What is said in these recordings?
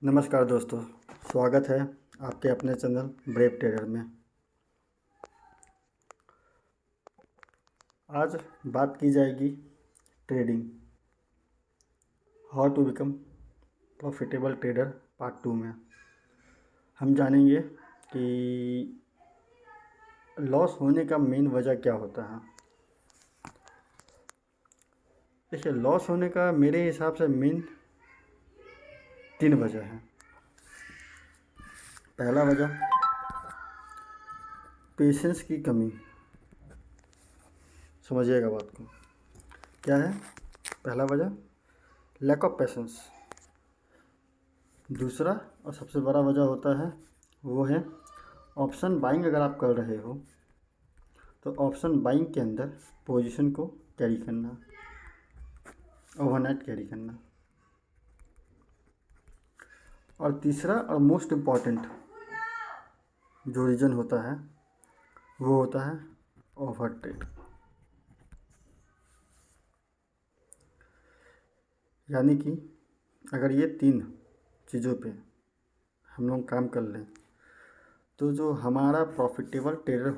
नमस्कार दोस्तों, स्वागत है आपके अपने चैनल ब्रेव ट्रेडर में। आज बात की जाएगी trading, how to become profitable trader part 2 में। हम जानेंगे कि लॉस होने का मेन वजह क्या होता है। देखिए, लॉस होने का मेरे हिसाब से मेन 3 वजह हैं। पहला वजह पेशेंस की कमी। समझिएगा बात को, क्या है पहला वजह? Lack of patience. दूसरा और सबसे बड़ा वजह होता है वो है ऑप्शन बाइंग। अगर आप कर रहे हो तो ऑप्शन बाइंग के अंदर पोजीशन को कैरी करना, ओवरनाइट कैरी करना। और तीसरा और मोस्ट इम्पॉर्टेंट जो रीज़न होता है वो होता है ओवर ट्रेड। यानी कि अगर ये 3 चीज़ों पे हम लोग काम कर लें तो जो हमारा प्रॉफिटेबल ट्रेडर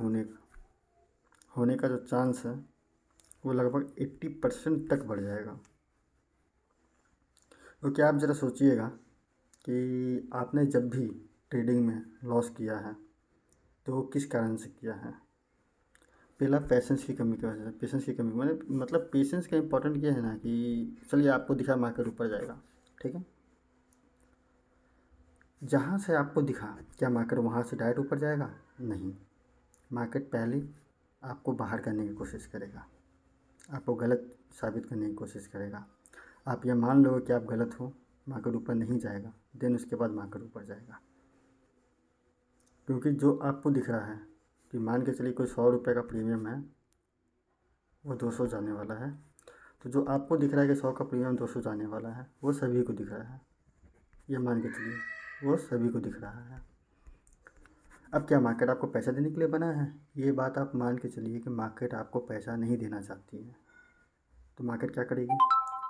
होने का जो चांस है वो लगभग 80% तक बढ़ जाएगा। क्योंकि आप ज़रा सोचिएगा कि आपने जब भी ट्रेडिंग में लॉस किया है तो वो किस कारण से किया है। पहला पेशेंस की कमी की वजह से। पेशेंस की कमी मतलब पेशेंस का इम्पोर्टेंट क्या है ना कि चलिए आपको दिखा मार्केट ऊपर जाएगा, ठीक है। जहाँ से आपको दिखा क्या मार्केट वहाँ से डायरेक्ट ऊपर जाएगा? नहीं, मार्केट पहले आपको बाहर करने की कोशिश करेगा, आपको गलत साबित करने की कोशिश करेगा। आप ये मान लो कि आप गलत हो, मार्केट ऊपर नहीं जाएगा, देन उसके बाद मार्केट ऊपर जाएगा। क्योंकि जो आपको दिख रहा है कि मान के चलिए कोई 100 रुपये का प्रीमियम है, वो 200 जाने वाला है। तो जो आपको दिख रहा है कि 100 का प्रीमियम 200 जाने वाला है, वो सभी को दिख रहा है। ये मान के चलिए वो सभी को दिख रहा है। अब क्या मार्केट आपको पैसा देने के लिए बना है? ये बात आप मान के चलिए कि मार्केट आपको पैसा नहीं देना चाहती है, तो मार्केट क्या करेगी?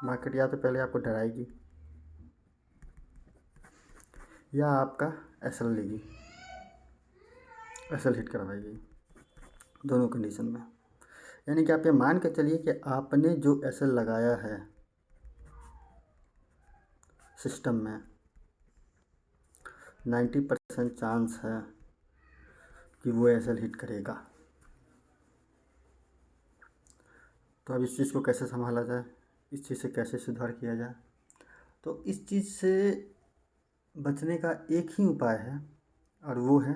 मार्केट या तो पहले आपको डराएगी या आपका एसएल लेगी, एसएल हिट करवाएगी, दोनों कंडीशन में। यानी कि आप ये मान के चलिए कि आपने जो एसएल लगाया है सिस्टम में, 90% चांस है कि वो एसएल हिट करेगा। तो अब इस चीज़ को कैसे संभाला जाए, इस चीज़ से कैसे सुधार किया जाए? तो इस चीज़ से बचने का एक ही उपाय है और वो है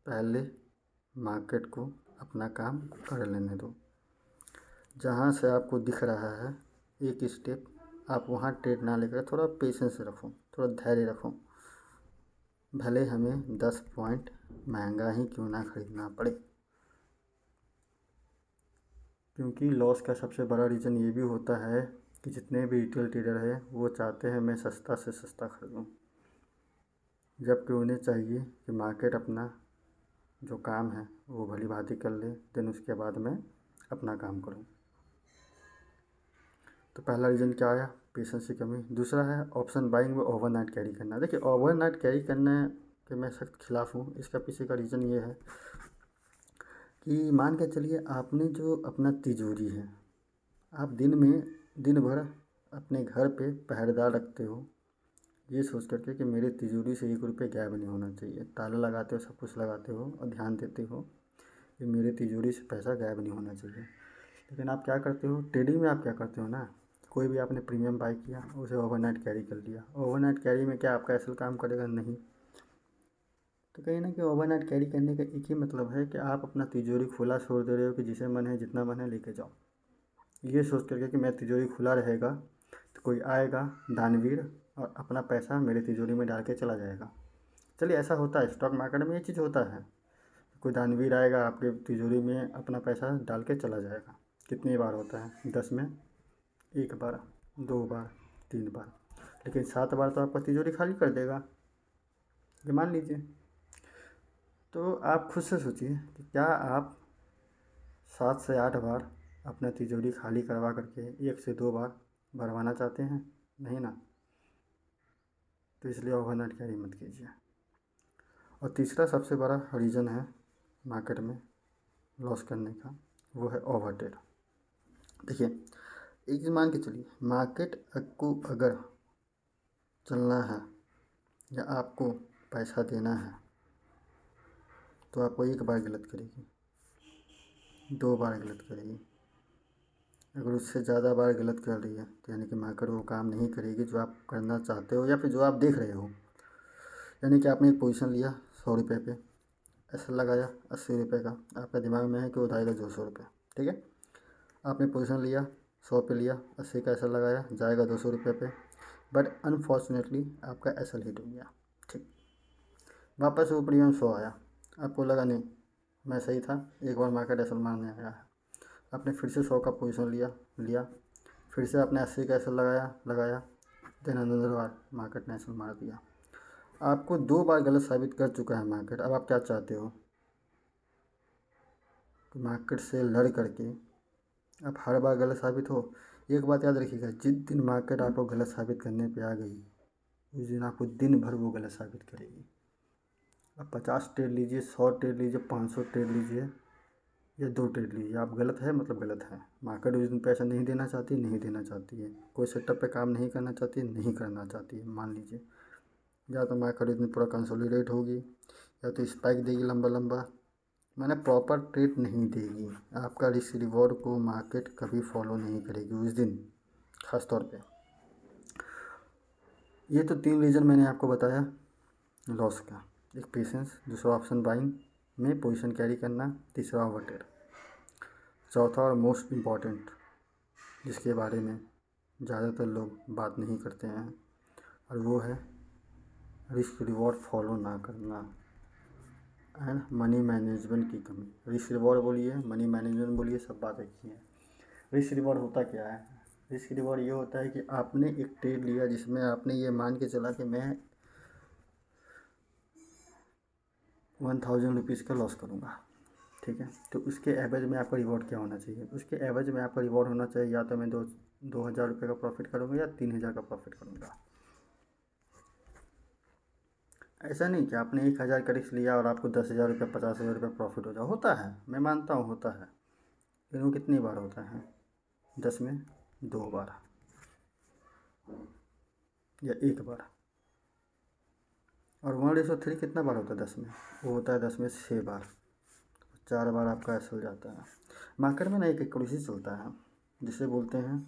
पहले मार्केट को अपना काम कर लेने दो। जहाँ से आपको दिख रहा है एक स्टेप, आप वहाँ ट्रेड ना लेकर थोड़ा पेशेंस रखो, थोड़ा धैर्य रखो। भले हमें 10 पॉइंट महंगा ही क्यों ना ख़रीदना पड़े। क्योंकि लॉस का सबसे बड़ा रीज़न ये भी होता है कि जितने भी रिटेल ट्रेडर हैं वो चाहते हैं मैं सस्ता से सस्ता खरीदूँ, जबकि उन्हें चाहिए कि मार्केट अपना जो काम है वो भली भांति कर ले, देन उसके बाद मैं अपना काम करूँ। तो पहला रीज़न क्या आया? पेशेंस की कमी। दूसरा है ऑप्शन बाइंग में ओवरनाइट कैरी करना। देखिए, ओवरनाइट कैरी करने के मैं सख्त खिलाफ़ हूँ। इसका पीछे का रीज़न ये है कि मान के चलिए आपने जो अपना तिजोरी है, आप दिन भर अपने घर पे पहरेदार रखते हो, ये सोच करके कि मेरे तिजोरी से 1 रुपये गायब नहीं होना चाहिए। ताला लगाते हो, सब कुछ लगाते हो और ध्यान देते हो कि मेरे तिजोरी से पैसा गायब नहीं होना चाहिए। लेकिन आप क्या करते हो ट्रेडिंग में? आप क्या करते हो ना, कोई भी आपने प्रीमियम बाई किया, उसे ओवरनाइट कैरी कर लिया। ओवरनाइट कैरी में क्या आपका एसएल काम करेगा? नहीं। तो कहीं ना कि ओवरनाइट कैरी करने का एक ही मतलब है कि आप अपना तिजोरी खुला छोड़ दे रहे हो कि जिसे मन है जितना मन है लेके जाओ, ये सोच करके कि मेरा तिजोरी खुला रहेगा तो कोई आएगा दानवीर और अपना पैसा मेरे तिजोरी में डाल के चला जाएगा। चलिए, ऐसा होता है स्टॉक मार्केट में, ये चीज़ होता है। कोई दानवीर आएगा आपके तिजोरी में अपना पैसा डाल के चला जाएगा। कितनी बार होता है? 10 में 1 बार, 2 बार, 3 बार, लेकिन 7 बार तो आपका तिजोरी खाली कर देगा, ये मान लीजिए। तो आप खुद से सोचिए कि क्या आप 7 से 8 बार अपना तिजोरी खाली करवा करके 1 से 2 बार भरवाना चाहते हैं? नहीं ना। तो इसलिए ओवरनाइट कैरी मत कीजिए। और तीसरा सबसे बड़ा रीज़न है मार्केट में लॉस करने का, वो है ओवर ट्रेड। देखिए एक चीज़ मान के चलिए, मार्केट को अगर चलना है या आपको पैसा देना है तो आपको एक बार गलत करेगी, 2 बार गलत करेगी। अगर उससे ज़्यादा बार गलत कर रही है तो यानी कि मार्केट वो काम नहीं करेगी जो आप करना चाहते हो या फिर जो आप देख रहे हो। यानी कि आपने एक पोजीशन लिया 100 रुपये पे, ऐसा लगाया 80 रुपये का, आपका दिमाग में है कि वो उठाएगा 200 रुपये, ठीक है। आपने पोजीशन लिया 100 पे लिया, 80 का ऐसा लगाया, जाएगा 200 रुपये पे, बट अनफॉर्चुनेटली आपका एसल हिट हो गया, ठीक। वापस वो प्रीमियम 100 आया, आपको लगा नहीं मैं सही था, एक बार मार्केट एसल मारने आया है। आपने फिर से 100 का पोजीशन लिया, फिर से आपने 80 का एसल लगाया, देन अनदर बार मार्केट ने एसल मार दिया। आपको 2 बार गलत साबित कर चुका है मार्केट। अब आप क्या चाहते हो कि मार्केट से लड़ करके आप हर बार गलत साबित हो। एक बात याद रखिएगा, जिस दिन मार्केट आपको गलत साबित करने पे आ गई उस दिन आपको दिन भर वो गलत साबित करेगी। आप 50 ट्रेड लीजिए, 100 ट्रेड लीजिए, 500 ट्रेड लीजिए या 2 ट्रेड लीजिए, आप गलत है मतलब गलत है। मार्केट उस दिन पैसा नहीं देना चाहती है, कोई सेटअप पे काम नहीं करना चाहती है, मान लीजिए। या तो मार्केट उस दिन पूरा कंसोलिडेट होगी या तो स्पाइक देगी लंबा लंबा, मैंने प्रॉपर ट्रेड नहीं देगी। आपका रिस्क रिवॉर्ड को मार्केट कभी फॉलो नहीं करेगी उस दिन, ख़ास तौर पे। ये तो 3 रीज़न मैंने आपको बताया लॉस का। एक पेशेंस, दूसरा ऑप्शन बाइंग में पोजीशन कैरी करना, तीसरा ओवर ट्रेड। चौथा और मोस्ट इम्पॉर्टेंट जिसके बारे में ज़्यादातर लोग बात नहीं करते हैं और वो है रिस्क रिवॉर्ड फॉलो ना करना एंड मनी मैनेजमेंट की कमी। रिस्क रिवॉर्ड बोलिए, मनी मैनेजमेंट बोलिए, सब बात एक ही है। रिस्क रिवॉर्ड होता क्या है? रिस्क रिवॉर्ड ये होता है कि आपने एक ट्रेड लिया जिसमें आपने ये मान के चला कि मैं 1000 रुपीज़ का लॉस करूँगा, ठीक है। तो उसके एवरेज में आपका रिवॉर्ड क्या होना चाहिए? उसके एवरेज में आपका रिवॉर्ड होना चाहिए या तो मैं 2000 रुपये का प्रॉफिट करूँगा या 3000 का प्रॉफिट करूँगा। ऐसा नहीं कि आपने 1000 का रिस्क लिया और आपको 10,000 रुपये 50,000 रुपये प्रॉफिट हो जाए। होता है, मैं मानता हूँ होता है, लेकिन वो कितनी बार होता है? 10 में 2 बार या 1 बार। और 1:3 कितना बार होता है 10 में? वो होता है 10 में 6 बार, 4 बार आपका ऐसा हो जाता है। मार्केट में ना एक एक्यूरेसी चलता है जिसे बोलते हैं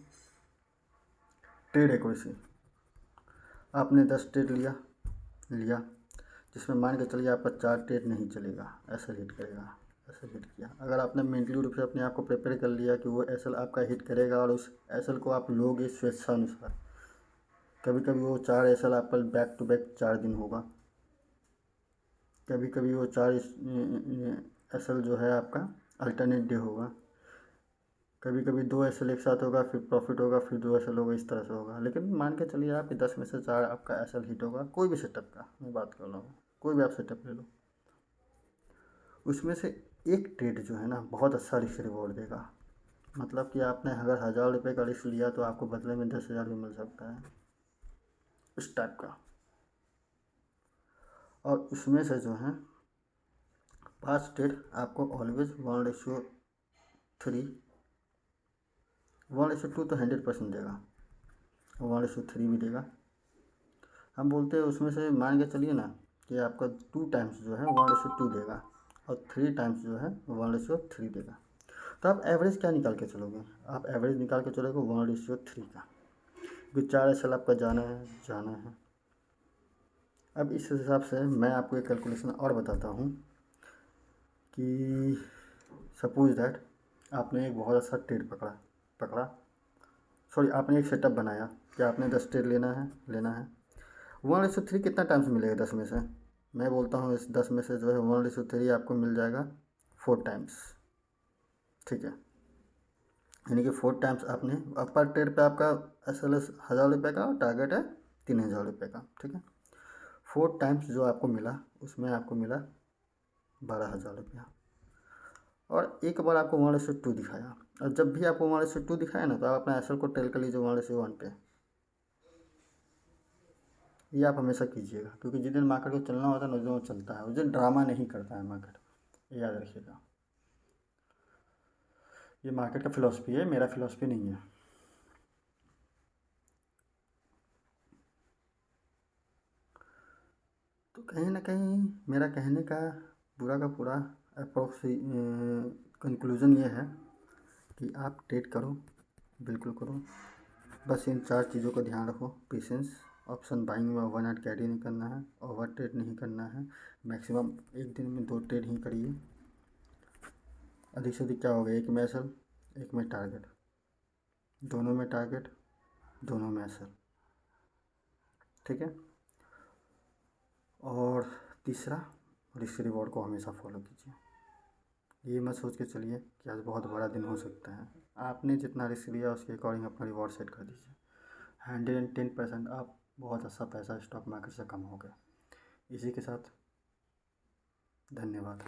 ट्रेड एक्यूरेसी। आपने 10 ट्रेड लिया जिसमें मान के चलिए आपका 4 ट्रेड नहीं चलेगा, ऐसा हिट करेगा, ऐसा हिट किया। अगर आपने मेंटली रूप से अपने आप को प्रिपेयर कर लिया कि वो एसल आपका हिट करेगा और उस एसल को आप लोगे स्वेच्छानुसार, कभी कभी वो 4 एसल आपका बैक टू बैक 4 दिन होगा, कभी कभी वो 4 एसल जो है आपका अल्टरनेट डे होगा, कभी कभी 2 एसल एक साथ होगा, फिर प्रॉफिट होगा, फिर 2 एसल होगा, इस तरह से होगा। लेकिन मान के चलिए आप कि 10 में से 4 आपका एसल हिट होगा, कोई भी सेटअप का मैं बात कर रहा हूँ, कोई भी आप सेटअप ले लो, उसमें से एक ट्रेड जो है ना बहुत अच्छा रिस्क रिवॉर्ड देगा। मतलब कि आपने अगर 1000 रुपये का रिस्क लिया तो आपको बदले में 10,000 भी मिल सकता है, उस टाइप का। और उसमें से जो है 5 ट्रेड आपको ऑलवेज 1:3, 1:2 तो 100% देगा, 1:3 भी देगा। हम बोलते हैं उसमें से मान के चलिए ना कि आपका 2 टाइम्स जो है 1:2 देगा और 3 टाइम्स जो है 1:3 देगा। तो आप एवरेज क्या निकाल के चलोगे? आप एवरेज निकाल के चलोगे 1:3 का, क्योंकि 4 एसल आपका जाना है। अब इस हिसाब से मैं आपको एक कैलकुलेशन और बताता हूँ कि सपोज दैट आपने एक बहुत अच्छा ट्रेड पकड़ा सॉरी आपने एक सेटअप बनाया कि आपने 10 ट्रेड लेना है 1:3 कितना टाइम्स मिलेगा 10 में से? मैं बोलता हूँ इस 10 में से जो है 1:3 आपको मिल जाएगा 4 टाइम्स, ठीक है। यानी कि 4 टाइम्स आपने पर ट्रेड पे आपका एसल 1000 रुपये का, टारगेट है 3000 रुपये का, ठीक है। 4 टाइम्स जो आपको मिला उसमें आपको मिला 12,000 रुपया। और एक बार आपको 1:2 दिखाया, और जब भी आपको 1:2 दिखाया ना तो आप अपना एसल को टेल कर लीजिए 1:1 पे। ये आप हमेशा कीजिएगा, क्योंकि जिस दिन मार्केट को चलना होता है ना उस दिन वो चलता है, उस दिन ड्रामा नहीं करता है मार्केट, ये याद रखिएगा। ये मार्केट का फ़िलॉसफी है, मेरा फ़िलॉसफी नहीं है। तो कहीं ना कहीं मेरा कहने का पूरा अप्रोक्स कंक्लूज़न ये है कि आप ट्रेड करो, बिल्कुल करो, बस इन 4 चीज़ों का ध्यान रखो। पेशेंस, ऑप्शन बाइंग में ओवरनाइट कैरी नहीं करना है, ओवर ट्रेड नहीं करना है, मैक्सिमम एक दिन में 2 ट्रेड ही करिए। अधिक से अधिक क्या होगा, एक में एसएल, एक में टारगेट, दोनों में टारगेट, दोनों में एसएल, ठीक है। और तीसरा, रिस्क रिवॉर्ड को हमेशा फॉलो कीजिए। ये मत सोच के चलिए कि आज बहुत बड़ा दिन हो सकता है। आपने जितना रिस्क लिया उसके अकॉर्डिंग अपना रिवॉर्ड सेट कर दीजिए। 110% आप बहुत अच्छा पैसा स्टॉक मार्केट से कमाओगे। इसी के साथ धन्यवाद।